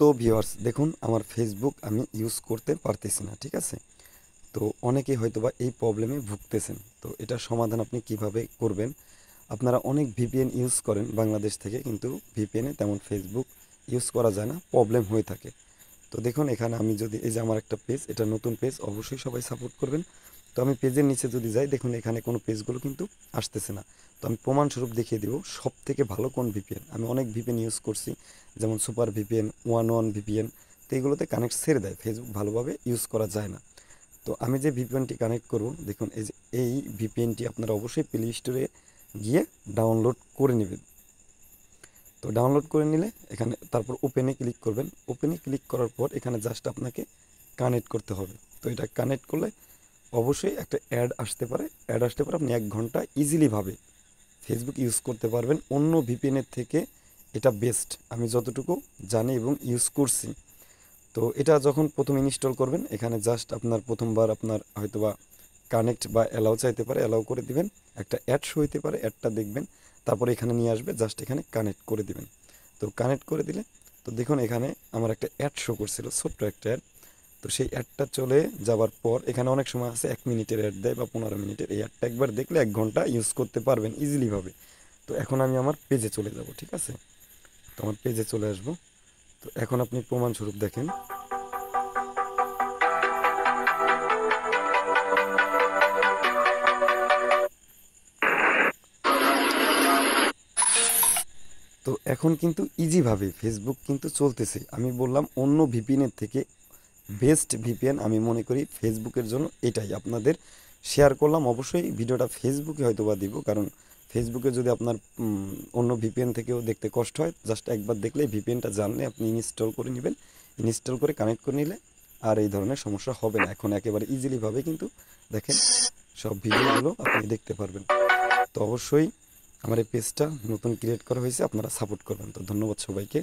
তো ভিউয়ার্স দেখুন আমার ফেসবুক আমি ইউজ করতে পারতেছি না, ঠিক আছে? তো অনেকেই হয়তোবা এই প্রবলেমে ভুগতেছেন। তো এটার সমাধান আপনি কিভাবে করবেন? আপনারা অনেক ভিপিএন ইউজ করেন বাংলাদেশ থেকে, কিন্তু ভিপিএনে তেমন ফেসবুক ইউজ করা যায় না, প্রবলেম হয়ে থাকে। তো দেখুন এখানে আমি যদি এই যে আমার একটা পেজ, এটা নতুন পেজ, অবশ্যই সবাই সাপোর্ট করবেন। তো আমি পেজের নিচে যদি যাই, দেখুন এখানে কোনো পেজগুলো কিন্তু আসতেছে না। তো আমি প্রমাণস্বরূপ দেখিয়ে দিব সব থেকে ভালো কোন ভিপিএন। আমি অনেক ভিপিএন ইউজ করছি, যেমন সুপার ভিপিএন, ওয়ান ভিপিএন। তো এগুলোতে কানেক্ট ছেড়ে দেয়, ফেসবুক ভালোভাবে ইউজ করা যায় না। তো আমি যে ভিপিএনটি কানেক্ট করব, দেখুন এই যে এই ভিপিএনটি আপনারা অবশ্যই প্লে স্টোরে গিয়ে ডাউনলোড করে নেবেন। তো ডাউনলোড করে নিলে এখানে তারপর ওপেনে ক্লিক করবেন। ওপেনে ক্লিক করার পর এখানে জাস্ট আপনাকে কানেক্ট করতে হবে। তো এটা কানেক্ট করলে অবশ্যই একটা অ্যাড আসতে পারে। অ্যাড আসতে পারে, আপনি 1 ঘন্টা ইজিলিভাবে ফেসবুক ইউজ করতে পারবেন। অন্য ভিপিএনের থেকে এটা বেস্ট, আমি যতটুকু জানি এবং ইউজ করছি। তো এটা যখন প্রথম ইনস্টল করবেন, এখানে জাস্ট আপনার প্রথমবার আপনার হয়তোবা কানেক্ট বা অ্যালাউ চাইতে পারে, অ্যালাউ করে দিবেন। একটা অ্যাড শো হইতে পারে, অ্যাডটা দেখবেন। তারপরে এখানে নিয়ে আসবে, জাস্ট এখানে কানেক্ট করে দিবেন। তো কানেক্ট করে দিলে, তো দেখুন এখানে আমার একটা অ্যাড শো করছিল, ছোট্ট একটা অ্যাড। তো সেই অ্যাডটা চলে যাবার পর এখানে অনেক সময় আছে 1 মিনিটের অ্যাড দেয় বা 15 মিনিটের। এই অ্যাডটা একবার দেখলে 1 ঘন্টা ইউজ করতে পারবেন ইজিলিভাবে। তো এখন আমি আমার পেজে চলে যাব, ঠিক আছে? তো আমার পেজে চলে আসবো। তো এখন আপনি প্রমাণস্বরূপ দেখেন। তো এখন কিন্তু ইজিভাবে ফেসবুক কিন্তু চলতেছে। আমি বললাম অন্য ভিপিএনের থেকে বেস্ট ভিপিএন আমি মনে করি ফেসবুকের জন্য এটাই। আপনাদের শেয়ার করলাম, অবশ্যই ভিডিওটা ফেসবুকে হয়তো বা দিব, কারণ ফেসবুকে যদি আপনার অন্য ভিপিএন থেকেও দেখতে কষ্ট হয়, জাস্ট একবার দেখলে ভিপিএনটা জানলে আপনি ইনস্টল করে নেবেন। ইনস্টল করে কানেক্ট করে নিলে আর এই ধরনের সমস্যা হবে না। এখন একেবারে ইজিলিভাবে কিন্তু দেখেন সব ভিডিওগুলো আপনি দেখতে পারবেন। তো অবশ্যই আমার এই পেজটা নতুন ক্রিয়েট করা হয়েছে, আপনারা সাপোর্ট করবেন। তো ধন্যবাদ সবাইকে।